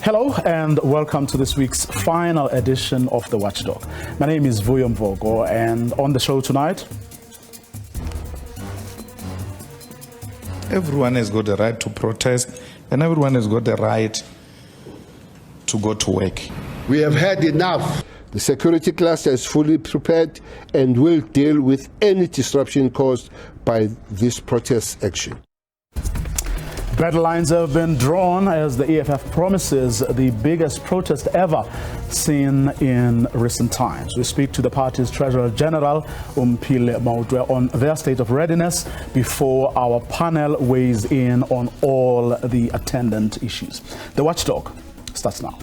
Hello and welcome to this week's final edition of the Watchdog. My name is Vuyo Mvogo, and on the show tonight, everyone has got the right to protest and everyone has got the right to go to work. We have had enough. The security cluster is fully prepared and will deal with any disruption caused by this protest action. battle lines have been drawn as the EFF promises the biggest protest ever seen in recent times. We speak to the party's Treasurer General, Umphile Mautwe, on their state of readiness before our panel weighs in on all the attendant issues. The Watchdog starts now.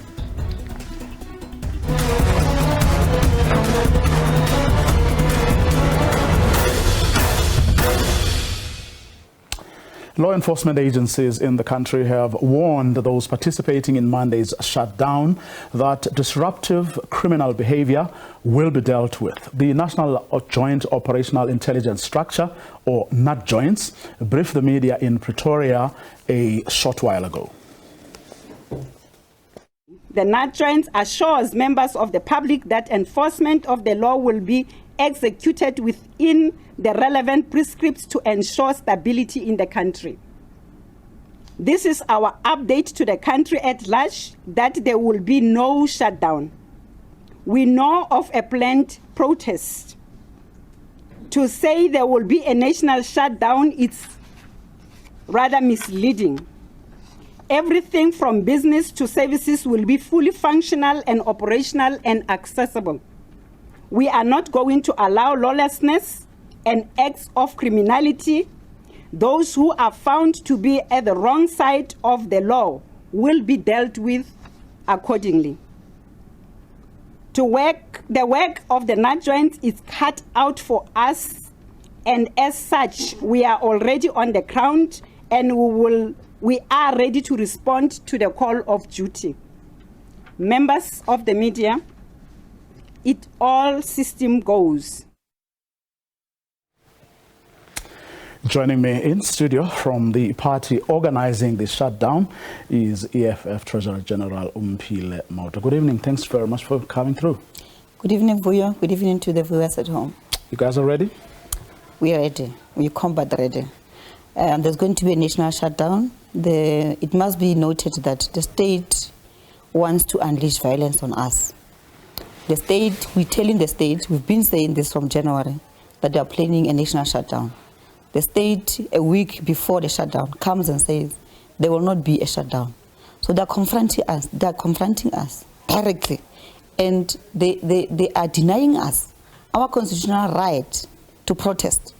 Law enforcement agencies in the country have warned those participating in Monday's shutdown that disruptive criminal behavior will be dealt with. The National Joint Operational Intelligence Structure, or NATJOINTS, briefed the media in Pretoria a short while ago. The NATJOINTS assures members of the public that enforcement of the law will be executed within the relevant prescripts to ensure stability in the country. This is our update to the country at large that there will be no shutdown. We know of a planned protest. To say there will be a national shutdown, it's rather misleading. Everything from business to services will be fully functional and operational and accessible. We are not going to allow lawlessness and acts of criminality. Those who are found to be at the wrong side of the law will be dealt with accordingly. The work of the NATJOINTS is cut out for us, and as such, we are already on the ground and we are ready to respond to the call of duty. Members of the media, it all system goes. Joining me in studio from the party organizing the shutdown is EFF Treasurer General Umphile Mautwe. Good evening. Thanks very much for coming through. Good evening, Vuyo. Good evening to the viewers at home. You guys are ready? We are ready. We're combat ready. There's going to be a national shutdown. It must be noted that the state wants to unleash violence on us. The state, we're telling the state, we've been saying this from January, that they are planning a national shutdown. The state, a week before the shutdown, comes and says there will not be a shutdown. So they're confronting us. They're confronting us directly, and they are denying us our constitutional right to protest.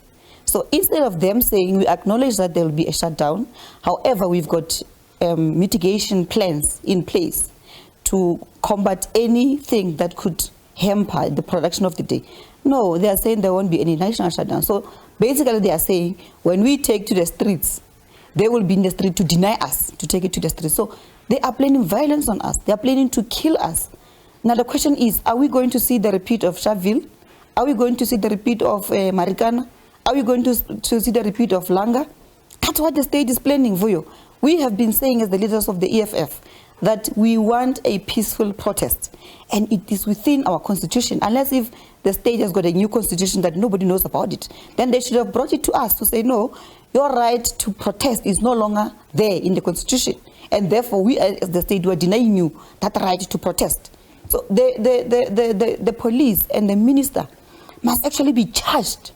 So instead of them saying we acknowledge that there will be a shutdown, however, we've got mitigation plans in place to combat anything that could hamper the production of the day. No, they are saying there won't be any national shutdown. So basically they are saying when we take to the streets, they will be in the street to deny us to take it to the streets. So they are planning violence on us. They are planning to kill us. Now the question is, are we going to see the repeat of Sharpeville? Are we going to see the repeat of Marikana? Are we going to see the repeat of Langa? That's what the state is planning, Vuyo. We have been saying as the leaders of the EFF that we want a peaceful protest, and it is within our constitution. Unless if the state has got a new constitution that nobody knows about it, then they should have brought it to us to say, no, your right to protest is no longer there in the constitution, and therefore we as the state were denying you that right to protest. So the police and the minister must actually be charged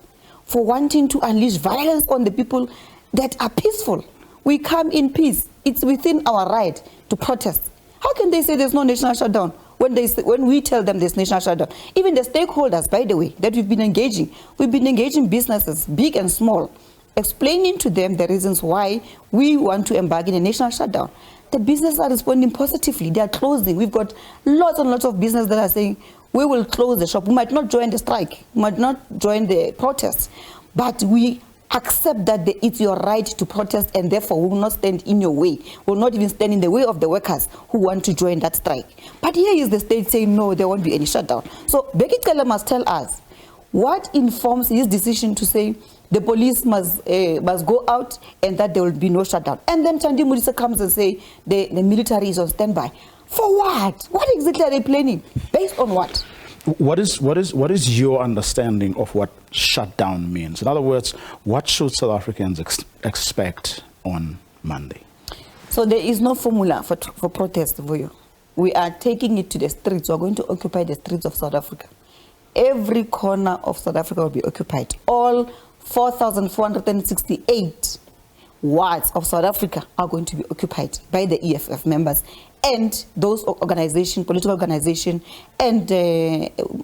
for wanting to unleash violence on the people that are peaceful. We come in peace. It's within our right to protest. How can they say there's no national shutdown when we tell them there's national shutdown? Even the stakeholders, by the way, that we've been engaging businesses, big and small, explaining to them the reasons why we want to embark in a national shutdown. The businesses are responding positively. They are closing. We've got lots and lots of businesses that are saying, we will close the shop. We might not join the strike, we might not join the protest, but we accept that it's your right to protest, and therefore we will not stand in your way. We will not even stand in the way of the workers who want to join that strike. But here is the state saying, no, there won't be any shutdown. So Becky Cele must tell us, What informs his decision to say the police must go out and that there will be no shutdown? And then Chandi Mudisa comes and say the military is on standby. For what? What exactly are they planning? Based on what? What is your understanding of what shutdown means? In other words, what should South Africans expect on Monday? So there is no formula for protest, Vuyo. We are taking it to the streets. We are going to occupy the streets of South Africa. Every corner of South Africa will be occupied. All 4,468 wards of South Africa are going to be occupied by the EFF members and those organizations, political organizations, and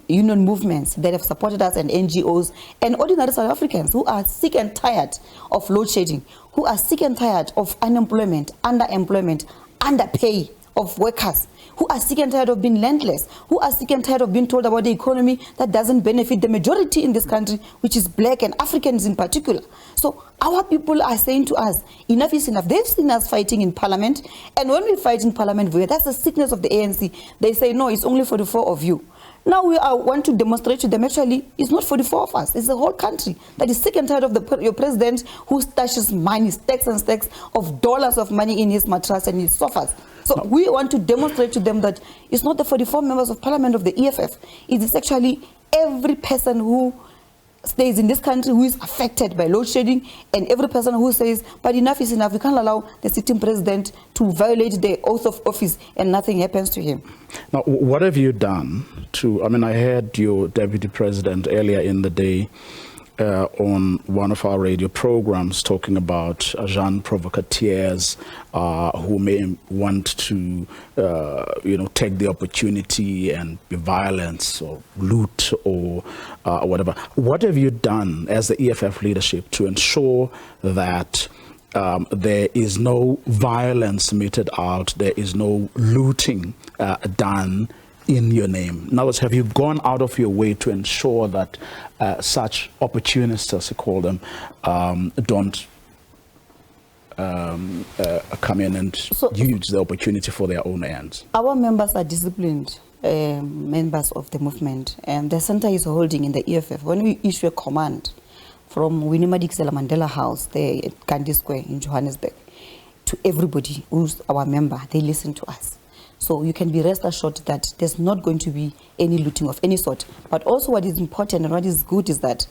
union movements that have supported us, and NGOs, and ordinary South Africans who are sick and tired of load shedding, who are sick and tired of unemployment, underemployment, underpay of workers, who are sick and tired of being landless, who are sick and tired of being told about the economy that doesn't benefit the majority in this country, which is black and Africans in particular. So our people are saying to us, enough is enough. They've seen us fighting in parliament, and when we fight in parliament, that's the sickness of the ANC. They say, no, it's only for the 4 of you. Now we want to demonstrate to them, actually, it's not for the 4 of us. It's the whole country that is sick and tired of your president who stashes money, stacks and stacks of dollars of money in his mattress and his sofas. So we want to demonstrate to them that it's not the 44 members of parliament of the EFF. It is actually every person who stays in this country who is affected by load shedding, and every person who says, but enough is enough. We can't allow the sitting president to violate the oath of office and nothing happens to him. Now, what have you done to, I heard your deputy president earlier in the day on one of our radio programs talking about agents provocateurs who may want to, take the opportunity and be violent or loot or whatever. What have you done as the EFF leadership to ensure that there is no violence meted out, there is no looting done in your name? In other words, have you gone out of your way to ensure that such opportunists, as you call them, don't come in and use the opportunity for their own ends? Our members are disciplined members of the movement, and the center is holding in the EFF. When we issue a command from Winnie Madikizela Mandela House, there at Gandhi Square in Johannesburg, to everybody who's our member, they listen to us. So you can be rest assured that there's not going to be any looting of any sort. But also what is important and what is good is that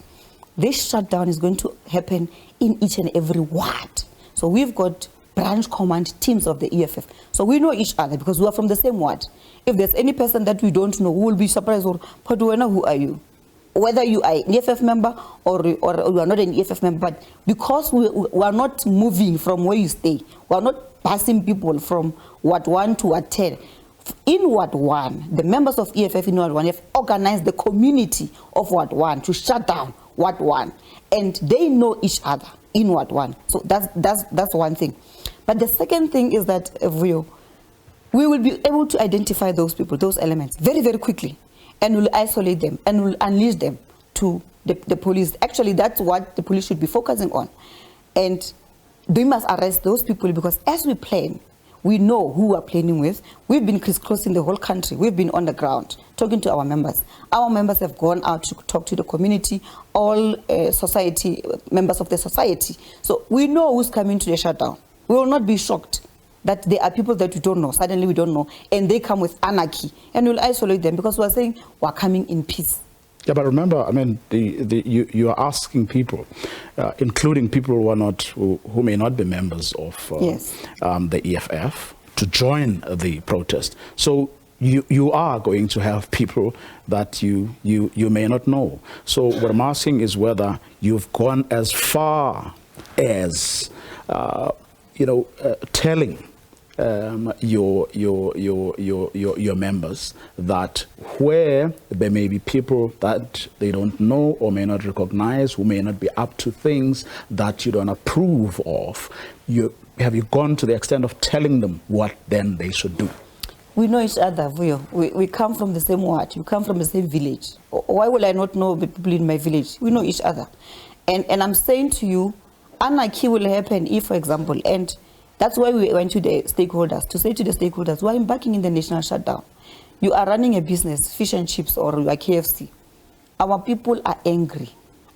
this shutdown is going to happen in each and every ward. So we've got branch command teams of the EFF. So we know each other because we are from the same ward. If there's any person that we don't know, we will be surprised, or Paduena, who are you? Whether you are an EFF member or you are not an EFF member, but because we are not moving from where you stay, we are not passing people from Ward 1 to Ward 10. In Ward 1, the members of EFF in Ward 1 have organized the community of Ward 1 to shut down Ward 1, and they know each other in Ward 1. So that's one thing. But the second thing is that we will be able to identify those people, those elements, very, very quickly, and we'll isolate them and we'll unleash them to the police. Actually, that's what the police should be focusing on. And they must arrest those people, because as we plan, we know who we're planning with. We've been crisscrossing the whole country. We've been on the ground talking to our members. Our members have gone out to talk to the community, all society, members of the society. So we know who's coming to the shutdown. We will not be shocked that there are people that we don't know, suddenly we don't know, and they come with anarchy, and we'll isolate them because we're saying we're coming in peace. Yeah, but remember, you are asking people, including people who may not be members of the EFF, to join the protest. So you are going to have people that you may not know. So what I'm asking is whether you've gone as far as telling your members that where there may be people that they don't know or may not recognize, who may not be up to things that you don't approve of, have you gone to the extent of telling them what then they should do? We know each other, we come from the same ward, we come from the same village. Why will I not know the people in my village? We know each other. And I'm saying to you, anarchy will happen if, for example, and that's why we went to the stakeholders, to say to the stakeholders, who are embarking in the national shutdown. You are running a business, fish and chips, or you are KFC. Our people are angry.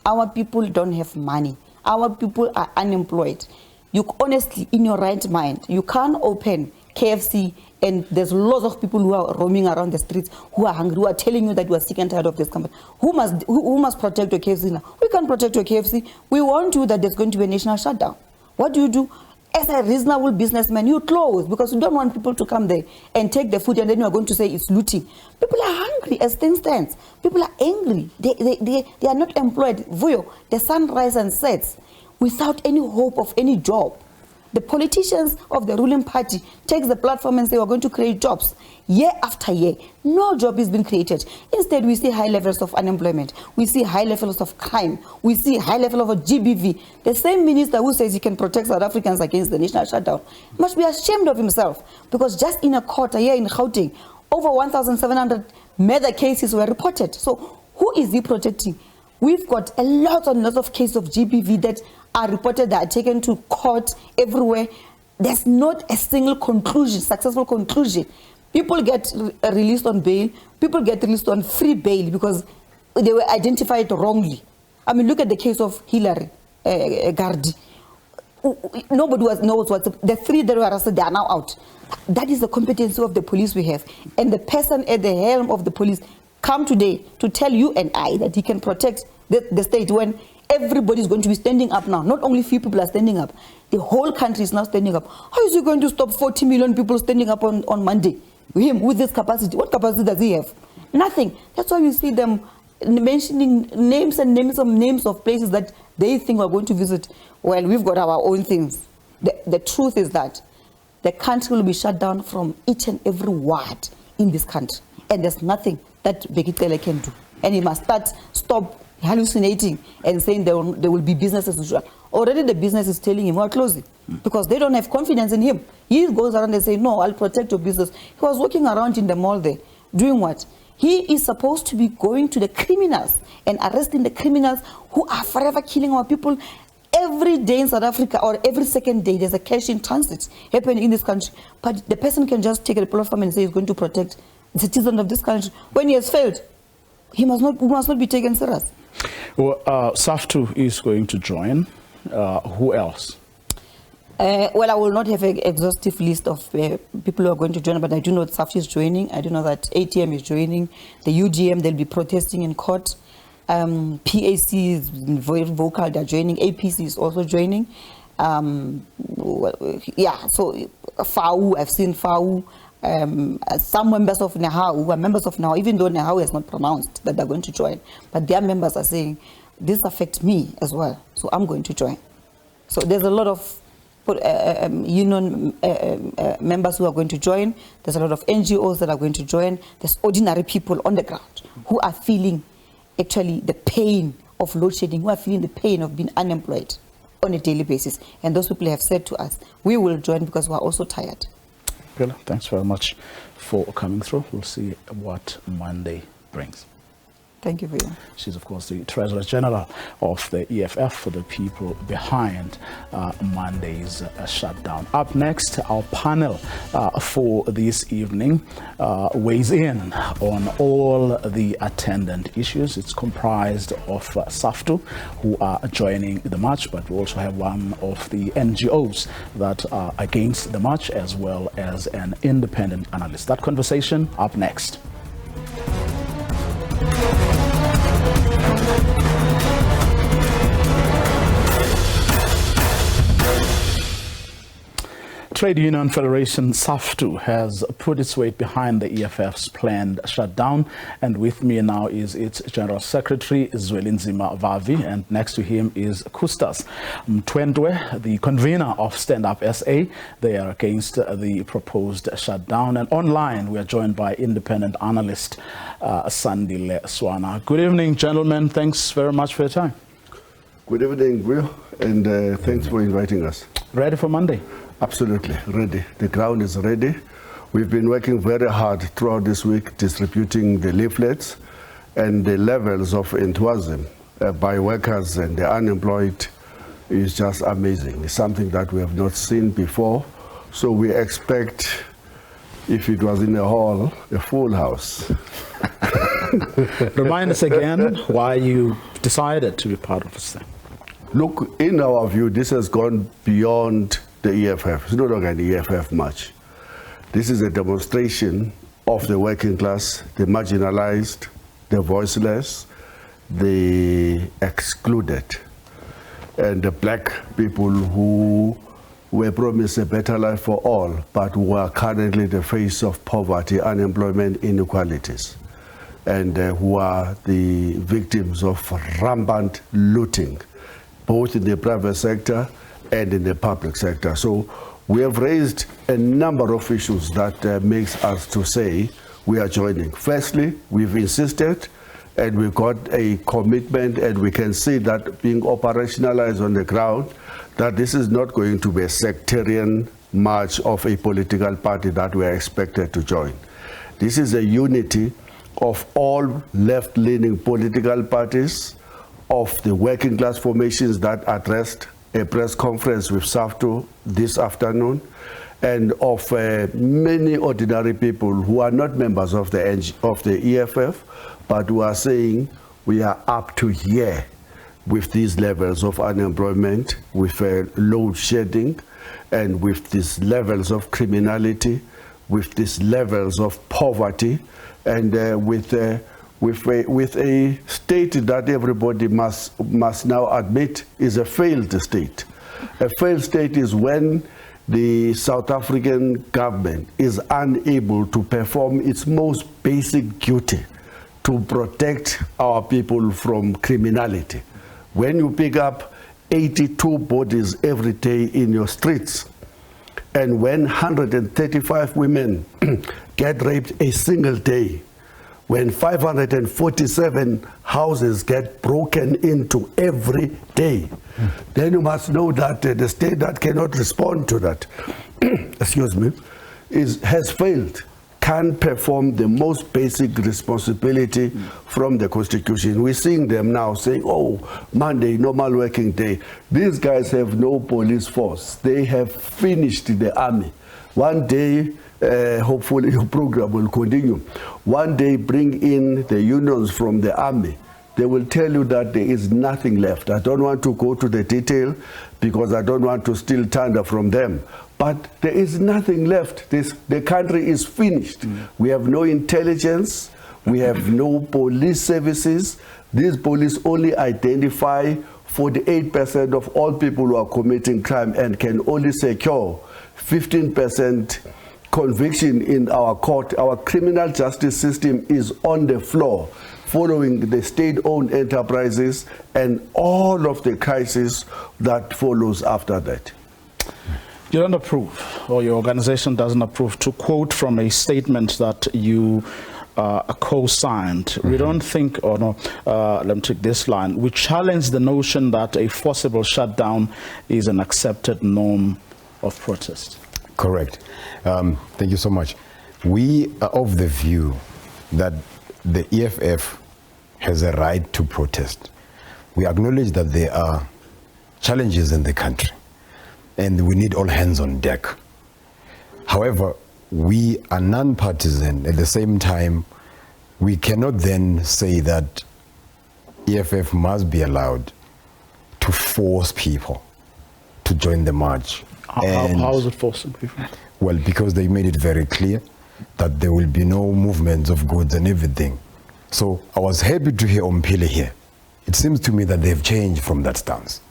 Our people don't have money. Our people are unemployed. You honestly, in your right mind, you can't open KFC and there's lots of people who are roaming around the streets who are hungry, who are telling you that you are sick and tired of this company. Who must protect your KFC now? We can't protect your KFC. We warned you that there's going to be a national shutdown. What do? As a reasonable businessman, you close because you don't want people to come there and take the food and then you are going to say it's looting. People are hungry as things stand. People are angry. They are not employed. Vuyo, the sun rises and sets without any hope of any job. The politicians of the ruling party take the platform and say we're going to create jobs. Year after year, no job is being created. Instead, we see high levels of unemployment. We see high levels of crime. We see high level of a GBV. The same minister who says he can protect South Africans against the national shutdown must be ashamed of himself, because just in a quarter here in Gauteng, over 1,700 murder cases were reported. So who is he protecting? We've got a lot and lots of cases of GBV that are reported, that are taken to court everywhere. There's not a single conclusion, successful conclusion. People get released on bail. People get released on free bail because they were identified wrongly. I mean, look at the case of Hillary Gardi. Nobody knows what's up. The three that were arrested, they are now out. That is the competency of the police we have. And the person at the helm of the police come today to tell you and I that he can protect the state when everybody is going to be standing up now. Not only few people are standing up, the whole country is now standing up. How is he going to stop 40 million people standing up on Monday? Him with this capacity. What capacity does he have? Nothing. That's why you see them mentioning names and names of places that they think we're going to visit. Well, we've got our own things. The truth is that the country will be shut down from each and every ward in this country. And there's nothing that Bekitele can do. And he must stop hallucinating and saying there will be business as usual. Already the business is telling him we're closing because they don't have confidence in him. He goes around and says, no, I'll protect your business. He was walking around in the mall there, doing what? He is supposed to be going to the criminals and arresting the criminals who are forever killing our people. Every day in South Africa, or every second day, there's a cash in transit happening in this country. But the person can just take a platform and say he's going to protect the citizens of this country. When he has failed, he must not be taken serious. Well, SAFTU is going to join. Who else? Well, I will not have an exhaustive list of people who are going to join, but I do know that SAFTU is joining. I do know that ATM is joining. The UGM, they'll be protesting in court. PAC is very vocal, they're joining. APC is also joining. Yeah, so FAU, I've seen FAU. Some members of NEHAU who are members of NEHAU, even though NEHAU has not pronounced that they're going to join, but their members are saying, this affects me as well, so I'm going to join. So there's a lot of union members who are going to join. There's a lot of NGOs that are going to join. There's ordinary people on the ground who are feeling actually the pain of load shedding, who are feeling the pain of being unemployed on a daily basis. And those people have said to us, we will join because we're also tired. Well, thanks very much for coming through. We'll see what Monday brings. Thank you for you. She's, of course, the Treasurer General of the EFF, for the people behind Monday's shutdown. Up next, our panel for this evening weighs in on all the attendant issues. It's comprised of SAFTU, who are joining the march, but we also have one of the NGOs that are against the march, as well as an independent analyst. That conversation up next. Trade Union Federation SAFTU has put its weight behind the EFF's planned shutdown, and with me now is its General Secretary Zwelinzima Vavi, and next to him is Kustas Mtwendwe, the convener of Stand Up SA. They are against the proposed shutdown, and online we are joined by independent analyst Sandile Swana. Good evening, gentlemen. Thanks very much for your time. Good evening, Will, and thanks for inviting us. Ready for Monday? Absolutely ready. The ground is ready. We've been working very hard throughout this week distributing the leaflets, and the levels of enthusiasm by workers and the unemployed is just amazing. It's something that we have not seen before. So we expect, if it was in a hall, a full house. Remind us again why you decided to be part of this thing. Look, in our view, this has gone beyond the EFF. It's no longer an EFF march. This is a demonstration of the working class, the marginalized, the voiceless, the excluded, and the black people who were promised a better life for all, but who are currently the face of poverty, unemployment, inequalities, and who are the victims of rampant looting, both in the private sector and in the public sector. So we have raised a number of issues that makes us to say we are joining. Firstly, we've insisted and we got a commitment, and we can see that being operationalized on the ground, that this is not going to be a sectarian march of a political party that we are expected to join. This is a unity of all left-leaning political parties, of the working class formations that addressed a press conference with SAFTO this afternoon, and of many ordinary people who are not members of the EFF, but who are saying we are up to here with these levels of unemployment, with load shedding, and with these levels of criminality, with these levels of poverty, and with a state that everybody must now admit is a failed state. A failed state is when the South African government is unable to perform its most basic duty to protect our people from criminality. When you pick up 82 bodies every day in your streets, and when 135 women get raped a single day, when 547 houses get broken into every day, then you must know that the state that cannot respond to that, excuse me, has failed, can't perform the most basic responsibility from the Constitution. We're seeing them now saying, oh, Monday, normal working day. These guys have no police force. They have finished the army. One day, hopefully your program will continue. One day, bring in the unions from the army. They will tell you that there is nothing left. I don't want to go to the detail because I don't want to steal thunder from them. But there is nothing left. The country is finished. We have no intelligence. We have no police services. These police only identify 48% of all people who are committing crime and can only secure 15% conviction in our court. Our criminal justice system is on the floor, following the state-owned enterprises and all of the crisis that follows after that. You don't approve, or your organization doesn't approve, to quote from a statement that you co-signed. We don't think, or no, let me take this line, we challenge the notion that a forcible shutdown is an accepted norm of protest. Correct. Thank you so much. We are of the view that the EFF has a right to protest. We acknowledge that there are challenges in the country and we need all hands on deck. However, we are non-partisan. At the same time, we cannot then say that EFF must be allowed to force people to join the march. How is it forcing people? Well, because they made it very clear that there will be no movements of goods and everything. So I was happy to hear Ompile here. It seems to me that they've changed from that stance.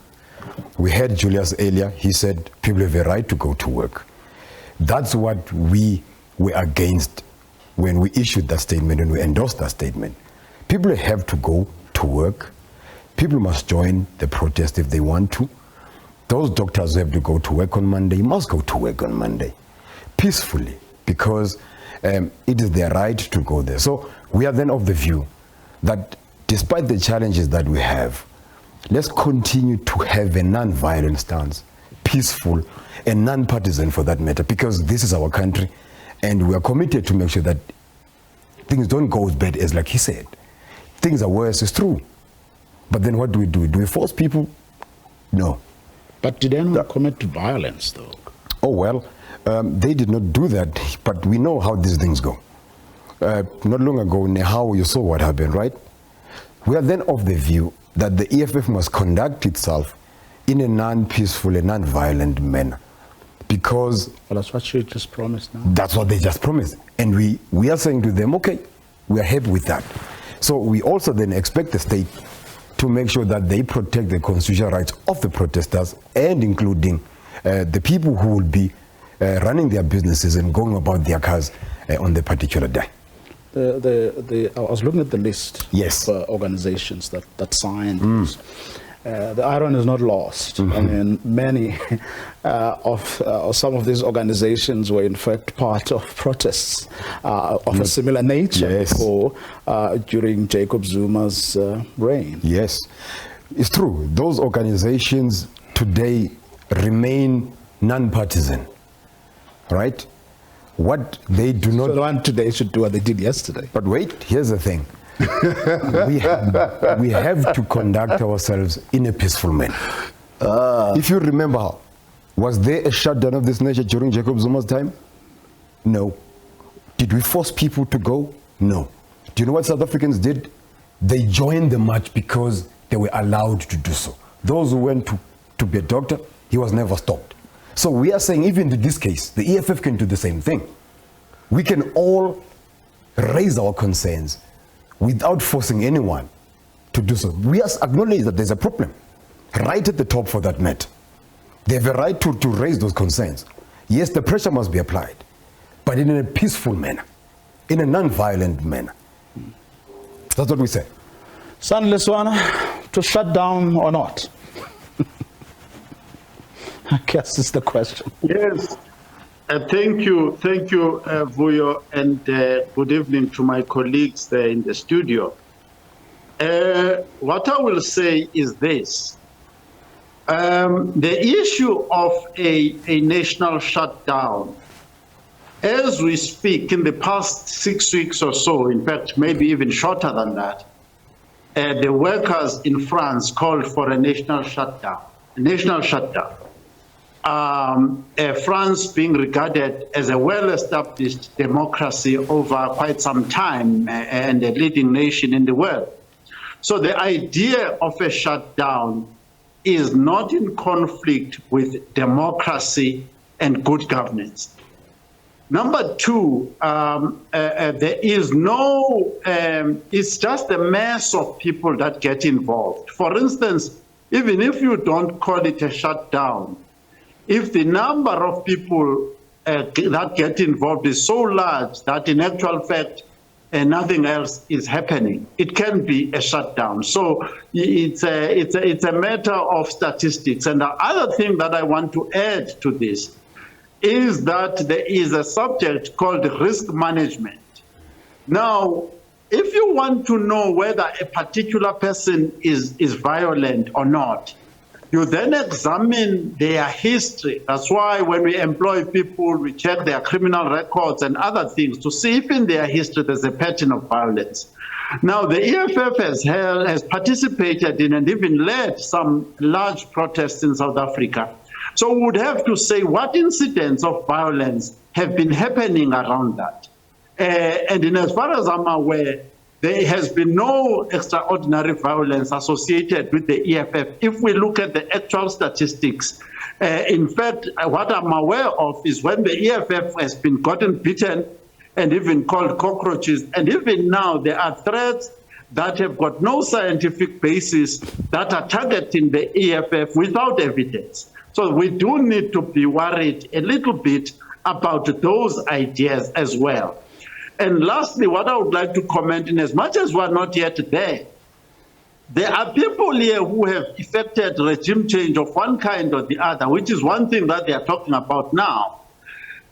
We heard Julius earlier. He said people have a right to go to work. That's what we were against when we issued that statement and we endorsed that statement. People have to go to work. People must join the protest if they want to. Those doctors who have to go to work on Monday must go to work on Monday peacefully, because it is their right to go there. So we are then of the view that despite the challenges that we have, let's continue to have a non-violent stance, peaceful and non-partisan for that matter, because this is our country and we are committed to make sure that things don't go as bad as, like he said. Things are worse, it's true. But then what do? Do we force people? No. But did anyone commit violence, though? Oh, well, they did not do that, but we know how these things go. not long ago, Nehao, you saw what happened, right? We are then of the view that the EFF must conduct itself in a non-peaceful and non-violent manner. Because well, that's what you just promised now. that's what they just promised. And we are saying to them, okay, we are happy with that. So we also then expect the state to make sure that they protect the constitutional rights of the protesters, and including the people who will be running their businesses and going about their cars on the particular day. I was looking at the list Yes. of organizations that signed this. The iron is not lost. I mean, many of some of these organizations were in fact part of protests of a similar nature Yes. during Jacob Zuma's reign. Yes, it's true. Those organizations today remain non-partisan, right? What they do not... So the one today should do what they did yesterday. But wait, here's the thing. we have to conduct ourselves in a peaceful manner. If you remember, was there a shutdown of this nature during Jacob Zuma's time? No. Did we force people to go? No. Do you know what South Africans did? They joined the march because they were allowed to do so. Those who went to be a doctor, he was never stopped. So we are saying, even in this case, the EFF can do the same thing. We can all raise our concerns without forcing anyone to do so. We acknowledge that there's a problem right at the top for that matter. They have a right to raise those concerns. Yes, the pressure must be applied, but in a peaceful manner, in a non-violent manner. That's what we say. San Leswana, to shut down or not? I guess is the question. Yes. Thank you, Vuyo, and good evening to my colleagues there in the studio. What I will say is this. The issue of a national shutdown, as we speak, in the past 6 weeks or so, in fact, maybe even shorter than that, the workers in France called for a national shutdown. France being regarded as a well-established democracy over quite some time and a leading nation in the world. So the idea of a shutdown is not in conflict with democracy and good governance. Number two, there is no, it's just a mass of people that get involved. For instance, even if you don't call it a shutdown, if the number of people that get involved is so large that in actual fact nothing else is happening, it can be a shutdown. So it's a matter of statistics. And the other thing that I want to add to this is that there is a subject called risk management. Now, if you want to know whether a particular person is violent or not, you then examine their history. That's why when we employ people, we check their criminal records and other things to see if in their history there's a pattern of violence. Now, the EFF has participated in and even led some large protests in South Africa. So we would have to say what incidents of violence have been happening around that. And in as far as I'm aware, there has been no extraordinary violence associated with the EFF. If we look at the actual statistics, in fact, what I'm aware of is when the EFF has been gotten beaten and even called cockroaches, and even now there are threats that have got no scientific basis that are targeting the EFF without evidence. So we do need to be worried a little bit about those ideas as well. And lastly, what I would like to comment, in as much as we're not yet there are people here who have effected regime change of one kind or the other, which is one thing that they are talking about now.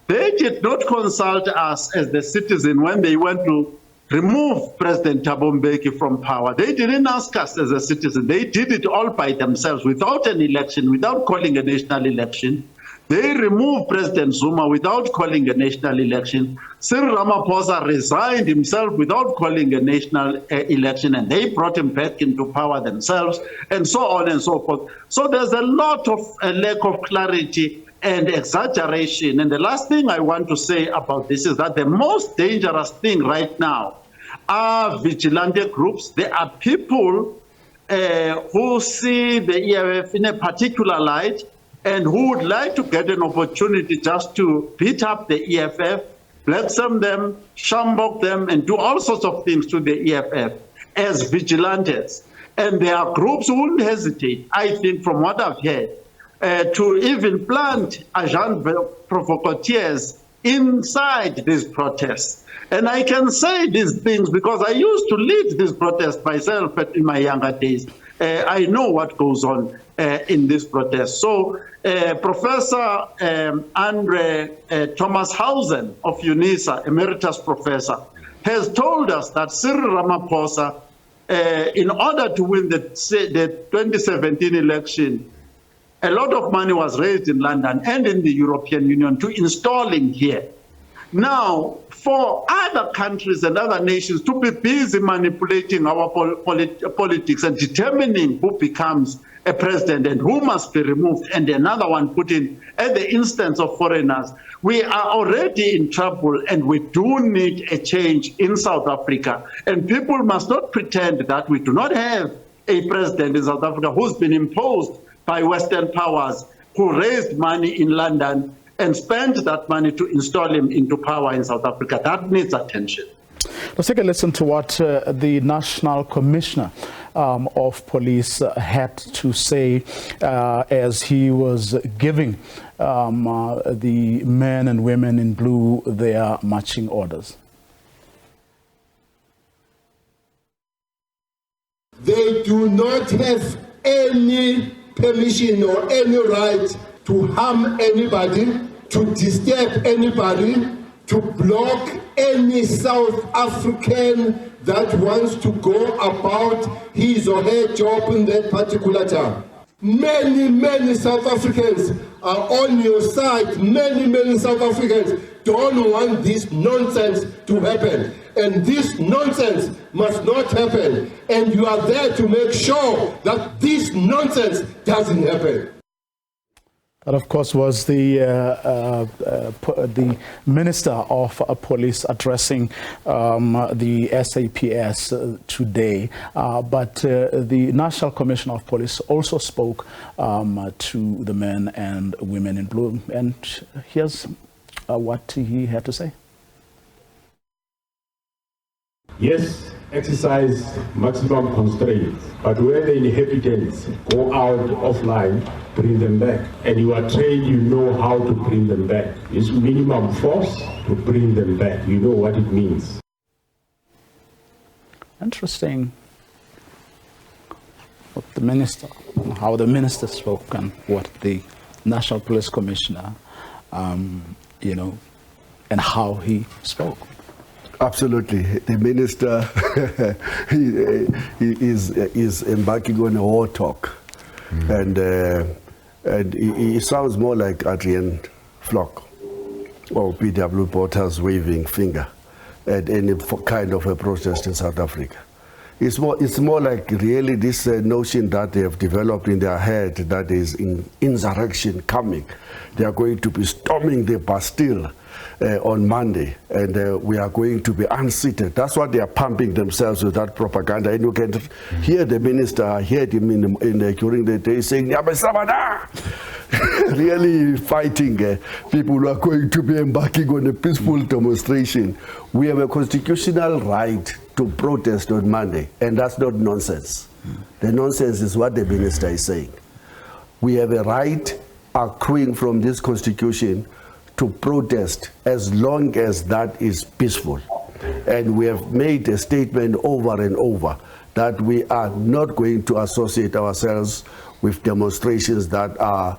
They did not consult us as the citizen when they went to remove President Thabo Mbeki from power. They didn't ask us as a citizen. They did it all by themselves without an election, without calling a national election. They removed President Zuma without calling a national election. Cyril Ramaphosa resigned himself without calling a national election, and they brought him back into power themselves, and so on and so forth. So there's a lot of lack of clarity and exaggeration. And the last thing I want to say about this is that the most dangerous thing right now are vigilante groups. There are people who see the EFF in a particular light and who would like to get an opportunity just to beat up the EFF, blaspheme them, shambok them, and do all sorts of things to the EFF as vigilantes. And there are groups who wouldn't hesitate, I think, from what I've heard, to even plant agents provocateurs inside these protests. And I can say these things because I used to lead these protests myself in my younger days. I know what goes on in this protest. So Professor Andre Thomas Hausen of UNISA, emeritus professor, has told us that Cyril Ramaphosa, in order to win the 2017 election, a lot of money was raised in London and in the European Union to install him here. Now, for other countries and other nations to be busy manipulating our politics and determining who becomes a president and who must be removed and another one put in at the instance of foreigners, we are already in trouble and we do need a change in South Africa. And people must not pretend that we do not have a president in South Africa who's been imposed by Western powers, who raised money in London and spent that money to install him into power in South Africa. That needs attention. Let's take a listen to what the National Commissioner of Police had to say as he was giving the men and women in blue their marching orders. They do not have any permission or any right to harm anybody, to disturb anybody, to block any South African that wants to go about his or her job in that particular time. Many South Africans are on your side. Many South Africans don't want this nonsense to happen. And this nonsense must not happen. And you are there to make sure that this nonsense doesn't happen. That, of course, was the Minister of Police addressing the SAPS today. But the National Commissioner of Police also spoke to the men and women in blue. And here's what he had to say. Yes, exercise maximum constraints, but when the inhabitants go out of line, bring them back. And you are trained, you know how to bring them back. It's minimum force to bring them back. You know what it means. Interesting. What the minister, how the minister spoke and what the National Police Commissioner, you know, and how he spoke. Absolutely. The minister he is embarking on a war talk. And he sounds more like Adrian Flock or P.W. Bottas waving finger at any kind of a protest in South Africa. It's more like really this notion that they have developed in their head that there is insurrection coming. They are going to be storming the Bastille on Monday, and we are going to be unseated. That's what they are pumping themselves with, that propaganda. And you can hear the minister, I heard him during the day saying, really fighting people who are going to be embarking on a peaceful demonstration. We have a constitutional right to protest on Monday, and that's not nonsense. The nonsense is what the minister is saying. We have a right accruing from this constitution to protest as long as that is peaceful. And we have made a statement over and over that we are not going to associate ourselves with demonstrations that are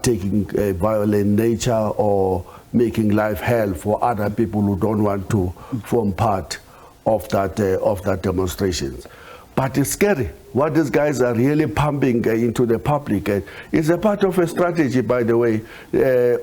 taking a violent nature or making life hell for other people who don't want to form part of that demonstrations. But it's scary. What these guys are really pumping into the public is a part of a strategy, by the way,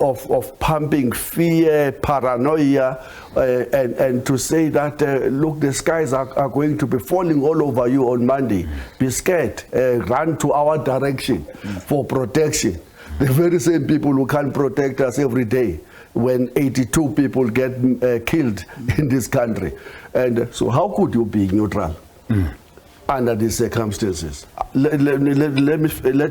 of pumping fear, paranoia, and to say that, look, the skies are going to be falling all over you on Monday. Be scared. Run to our direction for protection. The very same people who can't protect us every day when 82 people get killed in this country. And so how could you be neutral under these circumstances? Let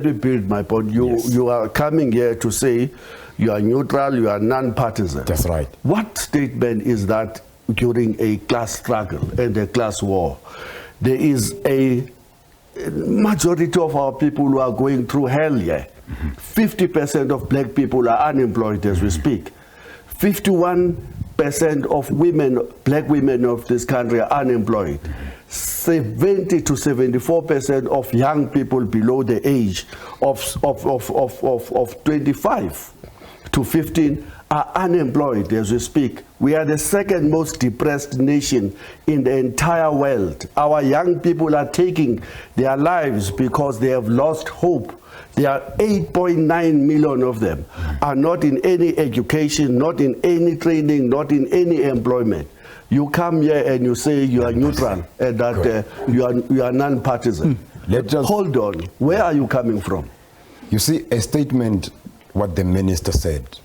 me build my point. You are coming here to say you are neutral, you are non-partisan. That's right. What statement is that during a class struggle and a class war? There is a majority of our people who are going through hell here. 50% of black people are unemployed as we speak. 51% of women, black women of this country are unemployed. 70 to 74% of young people below the age of 25 to 15 are unemployed as we speak. We are the second most depressed nation in the entire world. Our young people are taking their lives because they have lost hope. There are 8.9 million of them are not in any education, not in any training, not in any employment. You come here and you say you are neutral and that you are non-partisan. Hold on, where are you coming from? You see, a statement, what the minister said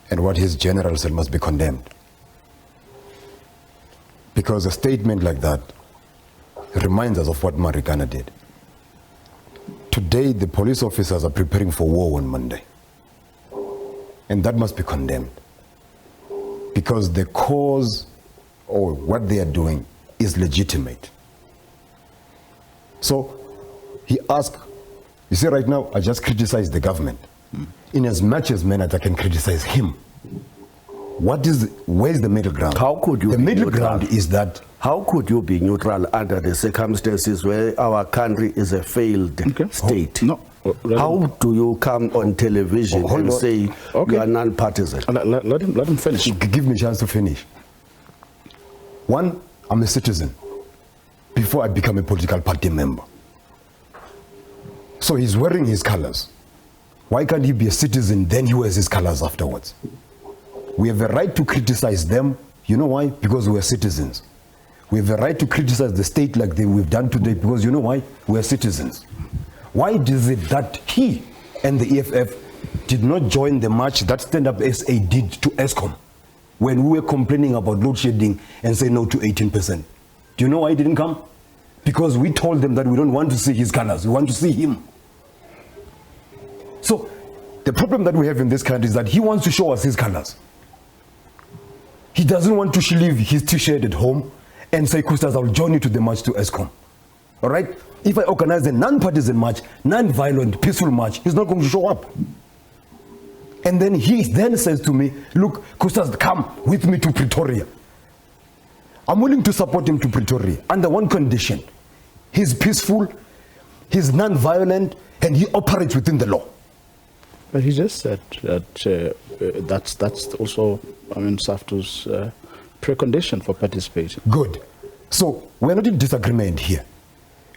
and what his general said must be condemned. Because a statement like that reminds us of what Marikana did. Today, the police officers are preparing for war on Monday. And that must be condemned. Because the cause or what they are doing is legitimate. So, he asked, you see right now, I just criticize the government. In as much as I can criticize him. Where's the middle ground? How could you The middle ground is that how could you be neutral under the circumstances where our country is a failed state? How do you come on television and say you are non-partisan? Let him finish. Give me a chance to finish. One, I'm a citizen before I become a political party member. So he's wearing his colors. Why can't he be a citizen, then he wears his colors afterwards? We have a right to criticize them. You know why? Because we are citizens. We have a right to criticize the state like we've done today because you know why? We are citizens. Why is it that he and the EFF did not join the march that Stand Up SA did to ESCOM when we were complaining about load shedding and say no to 18%? Do you know why he didn't come? Because we told them that we don't want to see his colors, we want to see him. So the problem that we have in this country is that he wants to show us his colors. He doesn't want to leave his t-shirt at home and say, Kustas, I'll join you to the march to ESCOM. All right? If I organize a non-partisan march, non-violent, peaceful march, he's not going to show up. And then he then says to me, look, Kustas, come with me to Pretoria. I'm willing to support him to Pretoria under one condition. He's peaceful, he's non-violent, and he operates within the law. But he just said that that's also, SAFTU's precondition for participating. Good. So we're not in disagreement here.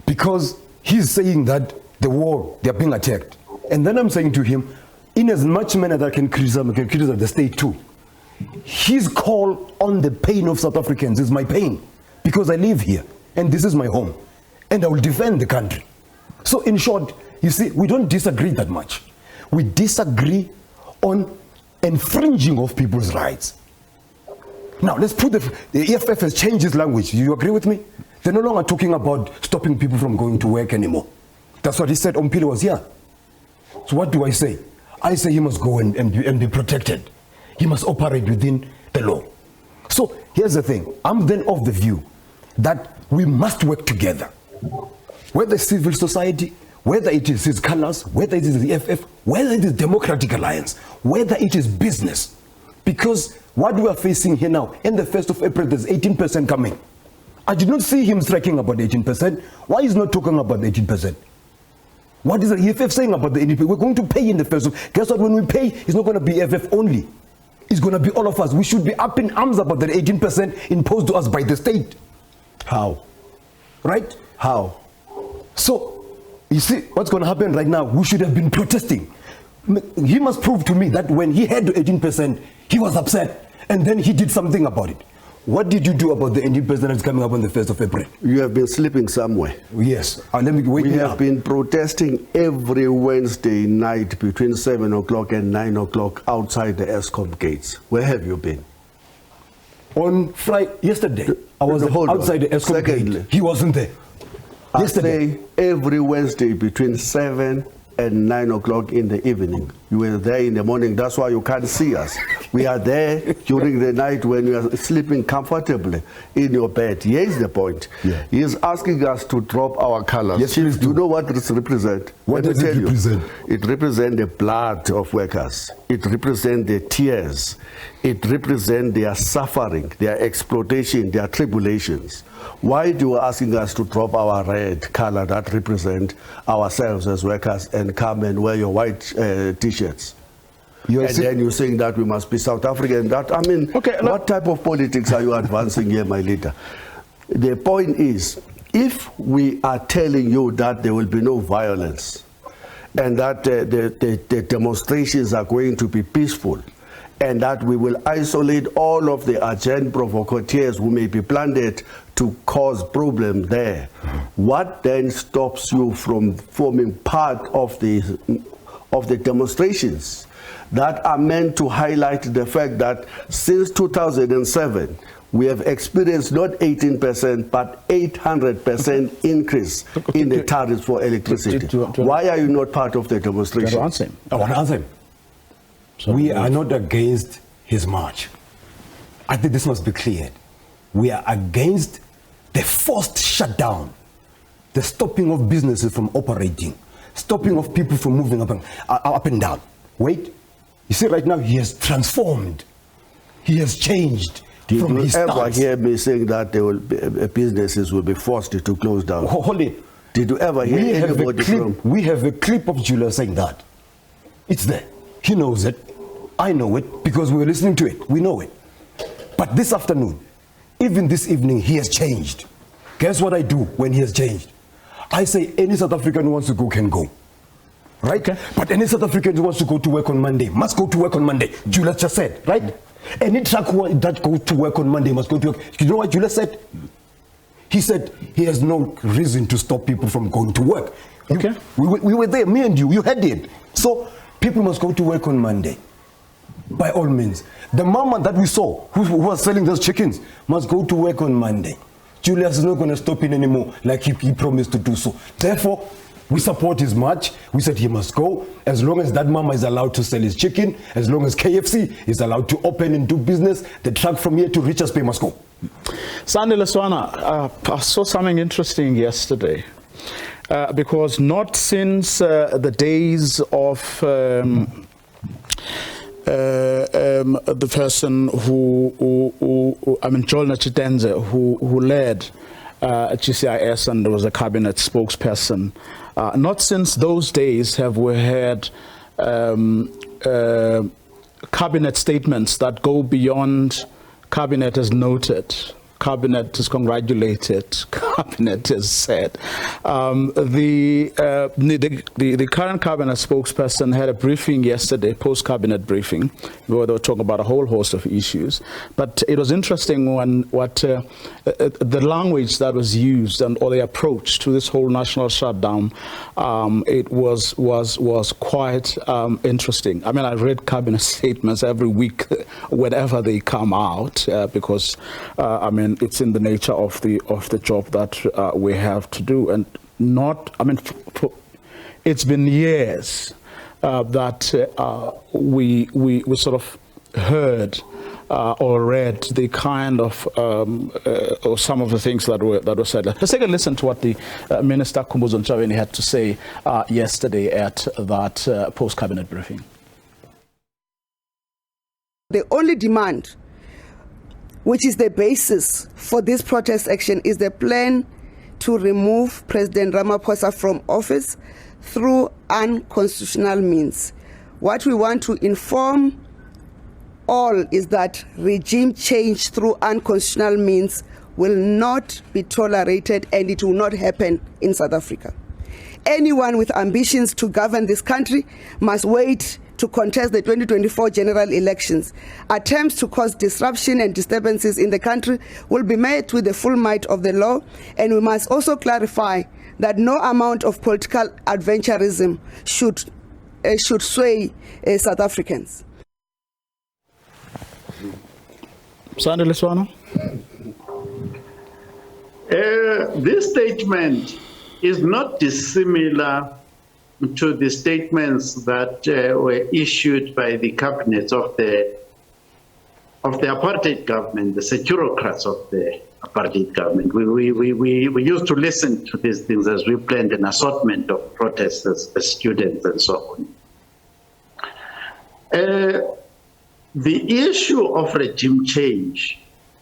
Because he's saying that the war, they're being attacked. And then I'm saying to him, in as much manner that I can criticize the state too. His call on the pain of South Africans is my pain. Because I live here, and this is my home. And I will defend the country. So in short, you see, we don't disagree that much. We disagree on infringing of people's rights. Now, let's put the EFF has changed its language. Do you agree with me? They're no longer talking about stopping people from going to work anymore. That's what he said. Ompile was here. So what do I say? I say he must go and be protected. He must operate within the law. So here's the thing. I'm then of the view that we must work together. Whether it's civil society, whether it is his colors, whether it is the EFF, whether it is Democratic Alliance, whether it is business. Because what we are facing here now, in the 1st of April, there's 18% coming. I did not see him striking about 18%. Why is he not talking about 18%? What is the EFF saying about the 18%? We're going to pay in the 1st of... Guess what? When we pay, it's not going to be EFF only. It's going to be all of us. We should be up in arms about that 18% imposed to us by the state. How? Right? How? So, you see, what's going to happen right now, we should have been protesting. He must prove to me that when he had 18%, he was upset, and then he did something about it. What did you do about the independence coming up on the 1st of April? You have been sleeping somewhere. Yes. Let me wake We me have up. been protesting every Wednesday night between 7 o'clock and 9 o'clock outside the ESCOM gates. Where have you been? On Friday, yesterday, I was Hold on. outside the ESCOM Secondly, gate. He wasn't there. I Yesterday. say every Wednesday between 7 and 9 o'clock in the evening. You were there in the morning. That's why you can't see us. We are there during the night when you are sleeping comfortably in your bed. Here's the point. Yeah. He is asking us to drop our colors. Yes, please do. You know what this represents? What does it represent? It represents the blood of workers. It represents the tears. It represents their suffering, their exploitation, their tribulations. Why do you asking us to drop our red color that represent ourselves as workers and come and wear your white t-shirts? And then you're saying that we must be South African. What type of politics are you advancing here, my leader? The point is, if we are telling you that there will be no violence and that the demonstrations are going to be peaceful, and that we will isolate all of the agent provocateurs who may be planted to cause problems there, what then stops you from forming part of the demonstrations that are meant to highlight the fact that since 2007, we have experienced not 18%, but 800% increase in the tariffs for electricity. Why are you not part of the demonstration? I want to answer him. We are not against his march. I think this must be cleared. We are against the forced shutdown, the stopping of businesses from operating, stopping of people from moving up and down. Wait, you see right now he has transformed. He has changed from his stance. Did you ever hear me saying that businesses will be forced to close down? Hold it. Did you ever hear anybody from? We have a clip of Julius saying that. It's there. He knows it. I know it because we were listening to it. We know it. But this afternoon, even this evening, he has changed. Guess what I do when he has changed? I say any South African who wants to go can go. Right? Okay. But any South African who wants to go to work on Monday must go to work on Monday. Julius just said, right? Any truck that goes to work on Monday must go to work. You know what Julius said? He said he has no reason to stop people from going to work. Okay. We were there, me and you heard it. So people must go to work on Monday. By all means. The mama that we saw, who was selling those chickens, must go to work on Monday. Julius is not going to stop him anymore like he promised to do so. Therefore, we support his march. We said he must go. As long as that mama is allowed to sell his chicken, as long as KFC is allowed to open and do business, the truck from here to Richards Bay must go. Sandy Leswana, I saw something interesting yesterday. Because not since the days of the person Joel Nachitenze, who led GCIS and was a cabinet spokesperson, not since those days have we had cabinet statements that go beyond cabinet as noted, cabinet is congratulated, cabinet is said. The current cabinet spokesperson had a briefing yesterday, post-cabinet briefing, where they were talking about a whole host of issues. But it was interesting when the language that was used or the approach to this whole national shutdown. It was quite interesting. I mean, I read cabinet statements every week, whenever they come out, because it's in the nature of the job that we have to do, and it's been years that we sort of heard or read the kind of or some of the things that were said. Let's take a listen to what the Minister Khumbudzo Ntshavheni had to say yesterday at that post-cabinet briefing. The only demand, which is the basis for this protest action, is the plan to remove President Ramaphosa from office through unconstitutional means. What we want to inform all is that regime change through unconstitutional means will not be tolerated, and it will not happen in South Africa. Anyone with ambitions to govern this country must wait to contest the 2024 general elections. Attempts to cause disruption and disturbances in the country will be met with the full might of the law, and we must also clarify that no amount of political adventurism should sway South Africans. Sandile Swana. This statement is not dissimilar to the statements that were issued by the cabinets of the apartheid government, the securocrats of the apartheid government. We used to listen to these things as we planned an assortment of protesters, students, and so on. The issue of regime change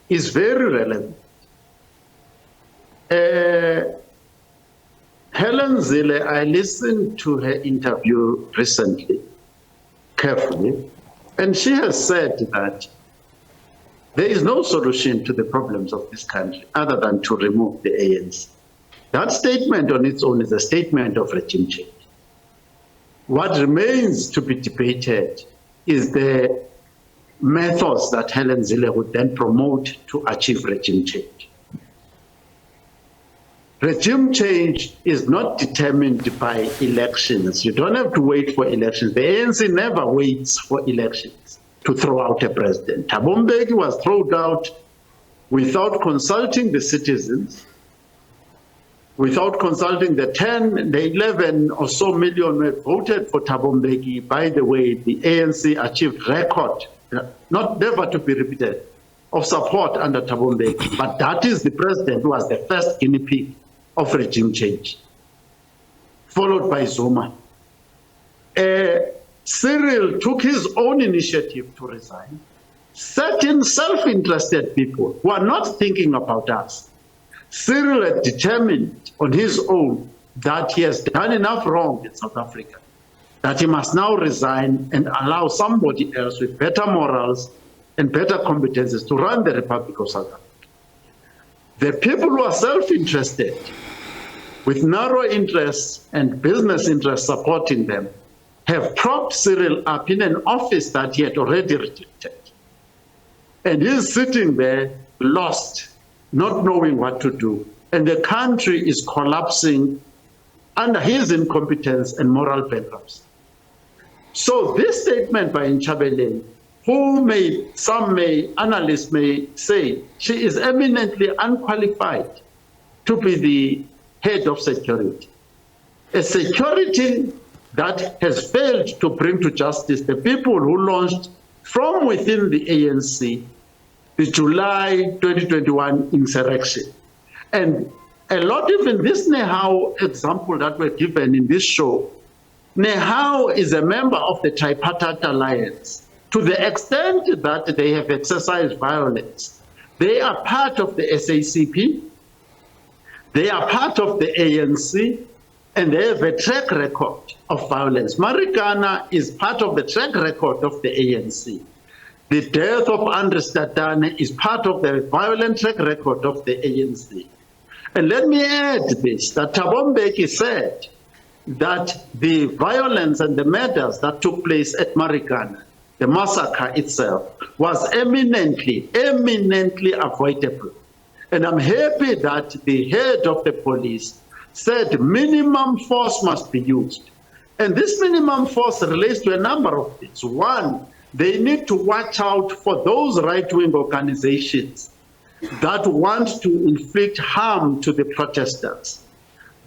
is very relevant. Helen Zille, I listened to her interview recently, carefully, and she has said that there is no solution to the problems of this country other than to remove the ANC. That statement on its own is a statement of regime change. What remains to be debated is the methods that Helen Zille would then promote to achieve regime change. Regime change is not determined by elections. You don't have to wait for elections. The ANC never waits for elections to throw out a president. Thabo Mbeki was thrown out without consulting the citizens, without consulting the 11 or so million who had voted for Thabo Mbeki. By the way, the ANC achieved record, never to be repeated, of support under Thabo Mbeki. But that is the president who was the first guinea pig of regime change, followed by Zuma. Cyril took his own initiative to resign. Certain self-interested people who are not thinking about us. Cyril had determined on his own that he has done enough wrong in South Africa, that he must now resign and allow somebody else with better morals and better competences to run the Republic of South Africa. The people who are self-interested, with narrow interests and business interests supporting them, have propped Cyril up in an office that he had already rejected. And he's sitting there, lost, not knowing what to do. And the country is collapsing under his incompetence and moral bankruptcy. So this statement by Nchabeleni, analysts may say, she is eminently unqualified to be the head of security. A security that has failed to bring to justice the people who launched from within the ANC the July 2021 insurrection. And a lot, even this Nehau example that were given in this show, Nehau is a member of the Tripartite Alliance. To the extent that they have exercised violence, they are part of the SACP, they are part of the ANC, and they have a track record of violence. Marikana is part of the track record of the ANC. The death of Andries Tatane is part of the violent track record of the ANC. And let me add this, that Thabo Mbeki said that the violence and the murders that took place at Marikana, the massacre itself, was eminently avoidable. And I'm happy that the head of the police said minimum force must be used. And this minimum force relates to a number of things. One, they need to watch out for those right-wing organizations that want to inflict harm to the protesters.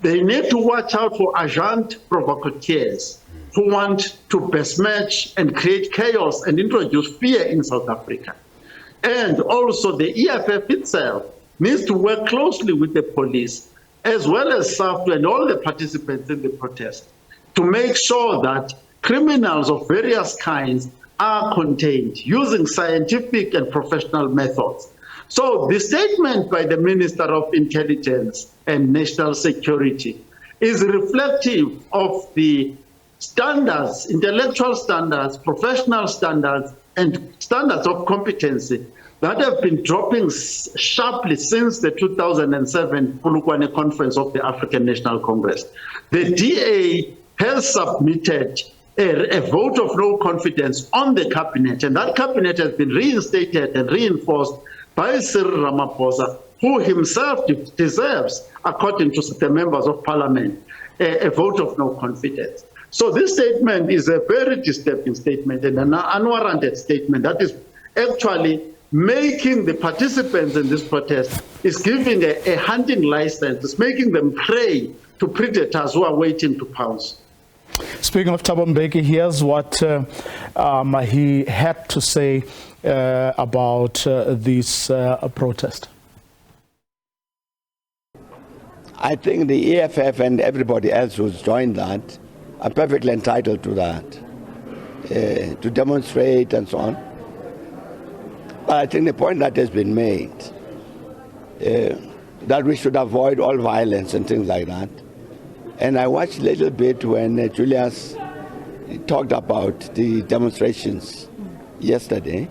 They need to watch out for agents provocateurs who want to besmirch and create chaos and introduce fear in South Africa. And also the EFF itself needs to work closely with the police as well as SAFU and all the participants in the protest to make sure that criminals of various kinds are contained using scientific and professional methods. So the statement by the Minister of Intelligence and National Security is reflective of the standards, intellectual standards, professional standards, and standards of competency that have been dropping sharply since the 2007 Polokwane Conference of the African National Congress. The DA has submitted a vote of no confidence on the cabinet, and that cabinet has been reinstated and reinforced by Cyril Ramaphosa, who himself deserves, according to the members of parliament, a vote of no confidence. So this statement is a very disturbing statement and an unwarranted statement that is actually making the participants in this protest, is giving a hunting license, it's making them prey to predators who are waiting to pounce. Speaking of Thabo Mbeki, here's what he had to say about this protest. I think the EFF and everybody else who's joined that are perfectly entitled to that, to demonstrate and so on. But I think the point that has been made, that we should avoid all violence and things like that. And I watched a little bit when Julius talked about the demonstrations yesterday,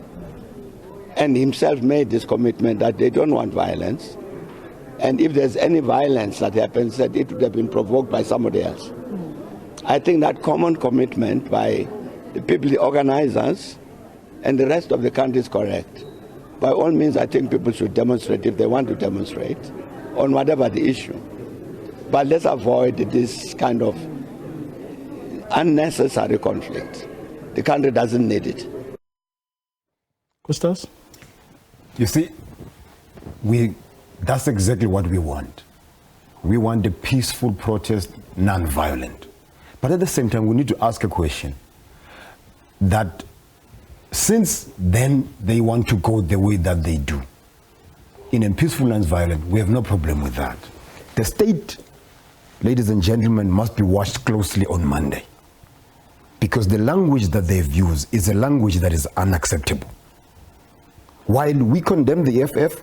and himself made this commitment that they don't want violence. And if there's any violence that happens, that it would have been provoked by somebody else. I think that common commitment by the people, the organizers, and the rest of the country is correct. By all means, I think people should demonstrate if they want to demonstrate on whatever the issue. But let's avoid this kind of unnecessary conflict. The country doesn't need it. Costas? You see, that's exactly what we want. We want a peaceful protest, non-violent. But at the same time, we need to ask a question that since then they want to go the way that they do, in a peaceful, non-violent, we have no problem with that. The state, ladies and gentlemen, must be watched closely on Monday, because the language that they've used is a language that is unacceptable. While we condemn the EFF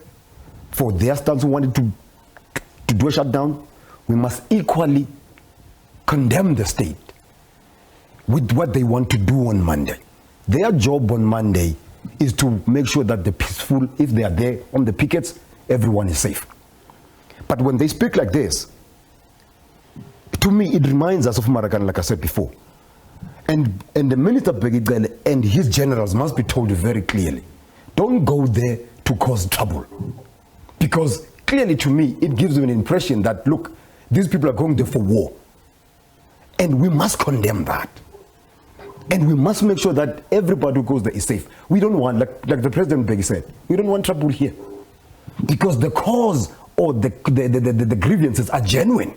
for their stance, who wanted to do a shutdown, we must equally condemn the state with what they want to do on Monday. Their job on Monday is to make sure that the peaceful, if they are there on the pickets, everyone is safe. But when they speak like this, to me, it reminds us of Marakan, like I said before. And the Minister Begigele and his generals must be told very clearly, don't go there to cause trouble. Because clearly to me, it gives them an impression that, look, these people are going there for war. And we must condemn that. And we must make sure that everybody who goes there is safe. We don't want, like the President Begi said, we don't want trouble here. Because the cause or the grievances are genuine.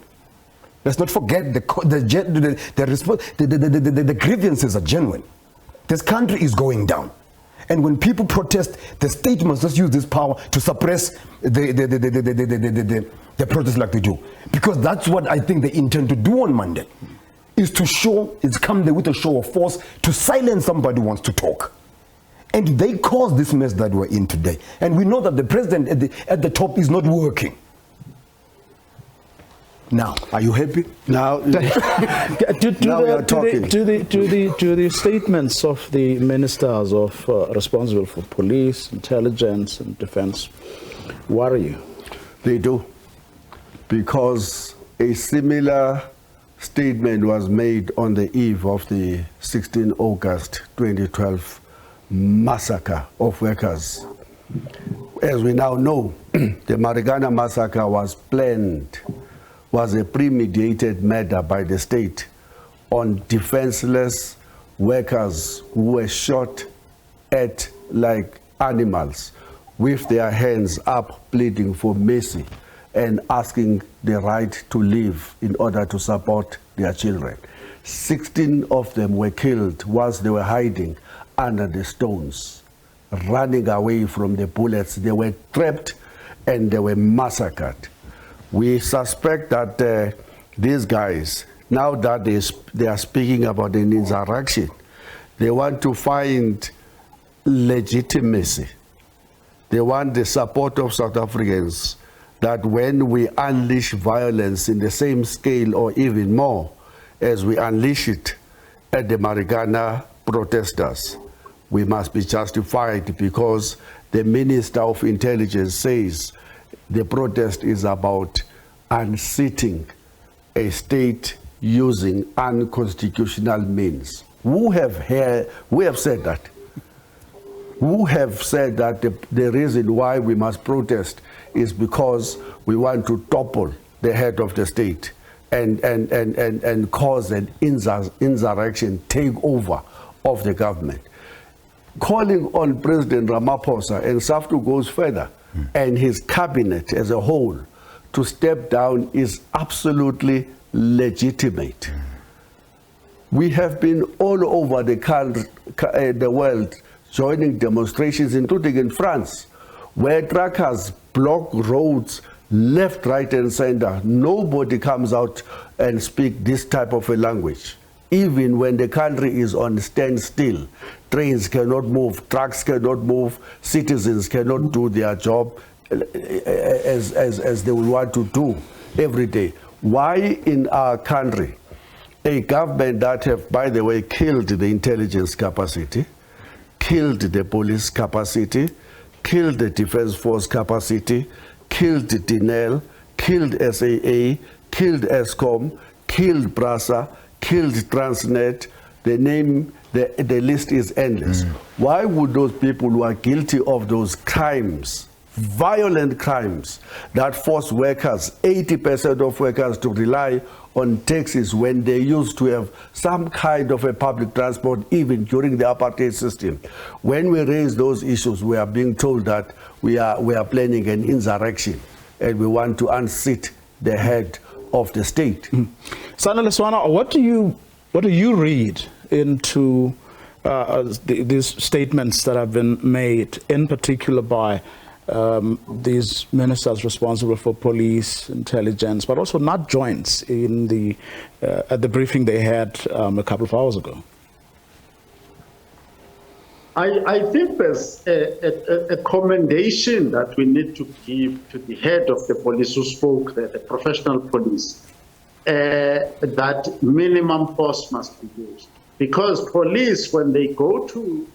Let's not forget the grievances are genuine. This country is going down. And when people protest, the state must just use this power to suppress the protest like they do. Because that's what I think they intend to do on Monday, is to show, it's come there with a show of force to silence somebody who wants to talk. And they caused this mess that we're in today. And we know that the president at the top is not working. Now, are you happy? Now, to the statements of the ministers of responsible for police, intelligence, and defense, worry you? They do, because a similar statement was made on the eve of the 16 August 2012 massacre of workers. As we now know, the Marikana massacre was planned, was a premeditated murder by the state on defenseless workers who were shot at like animals with their hands up, pleading for mercy and asking the right to live in order to support their children. 16 of them were killed whilst they were hiding under the stones, running away from the bullets. They were trapped and they were massacred. We suspect that these guys, now that they are speaking about an insurrection, they want to find legitimacy. They want the support of South Africans, that when we unleash violence in the same scale or even more as we unleash it at the Marikana protesters, we must be justified, because the Minister of Intelligence says the protest is about unseating a state using unconstitutional means. Who have said that? Who have said that the reason why we must protest is because we want to topple the head of the state and cause an insurrection, takeover of the government? Calling on President Ramaphosa, and SAFTU goes further, and his cabinet as a whole to step down is absolutely legitimate. We have been all over the world joining demonstrations, including in France, where truckers block roads left, right, and center. Nobody comes out and speak this type of a language. Even when the country is on standstill, trains cannot move, trucks cannot move, citizens cannot do their job as they would want to do every day. Why in our country, a government that have, by the way, killed the intelligence capacity, killed the police capacity, killed the defense force capacity, killed DINEL, killed SAA, killed ESCOM, killed BRASA, killed Transnet, the list is endless. Why would those people who are guilty of those crimes, violent crimes, that force workers, 80% of workers, to rely on taxis when they used to have some kind of a public transport even during the apartheid system? When we raise those issues, we are being told that we are planning an insurrection and we want to unseat the head of the state. Sana Leswana, what do you read into these statements that have been made, in particular by these ministers responsible for police, intelligence, but also not joints in the at the briefing they had a couple of hours ago? I think there's a commendation that we need to give to the head of the police who spoke, the professional police, that minimum force must be used. Because police, when they go to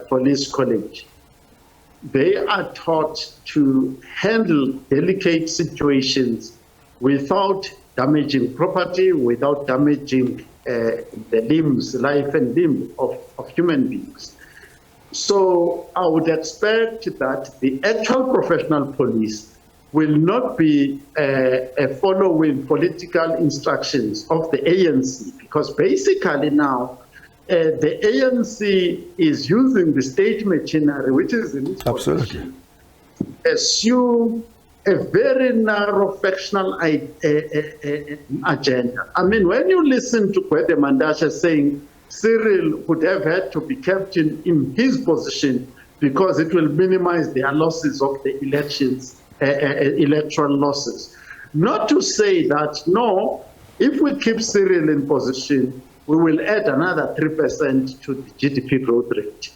police college, they are taught to handle delicate situations without damaging property, without damaging the limbs, life and limb of human beings. So I would expect that the actual professional police will not be following political instructions of the ANC, because basically now the ANC is using the state machinery, which is in its position, to pursue a very narrow factional agenda. I mean, when you listen to Kwede Mandasha saying Cyril would have had to be kept in his position because it will minimize their losses of the elections, electoral losses. Not to say that, no, if we keep Cyril in position, we will add another 3% to the GDP growth rate,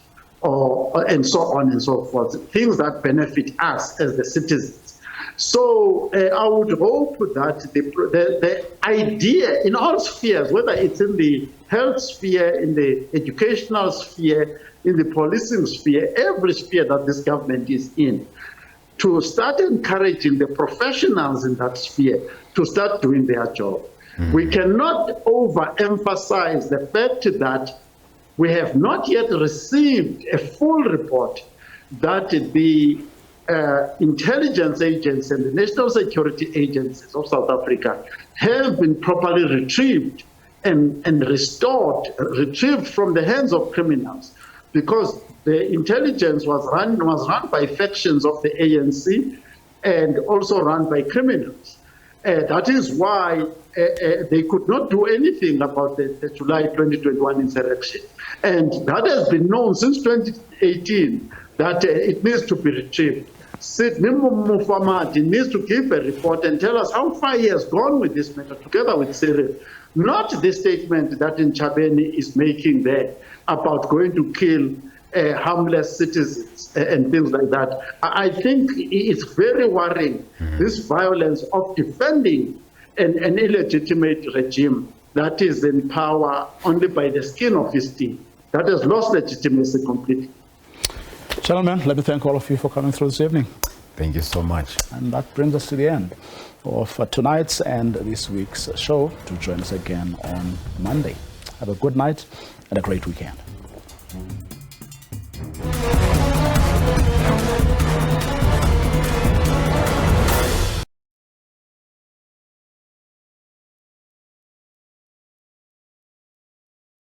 and so on and so forth, things that benefit us as the citizens. So I would hope that the idea in all spheres, whether it's in the health sphere, in the educational sphere, in the policing sphere, every sphere that this government is in, to start encouraging the professionals in that sphere to start doing their job. We cannot overemphasize the fact that we have not yet received a full report that the intelligence agents and the national security agencies of South Africa have been properly retrieved and retrieved from the hands of criminals, because the intelligence was run by factions of the ANC and also run by criminals. That is why they could not do anything about the July 2021 insurrection. And that has been known since 2018, that it needs to be retrieved. Sidney Mufamadi needs to give a report and tell us how far he has gone with this matter, together with Cyril. Not the statement that Nchabeni is making there about going to kill harmless citizens and things like that. I think it's very worrying, this violence of defending an illegitimate regime that is in power only by the skin of his teeth, that has lost legitimacy completely. Gentlemen, let me thank all of you for coming through this evening. Thank you so much. And that brings us to the end of tonight's and this week's show. Do join us again on Monday. Have a good night and a great weekend.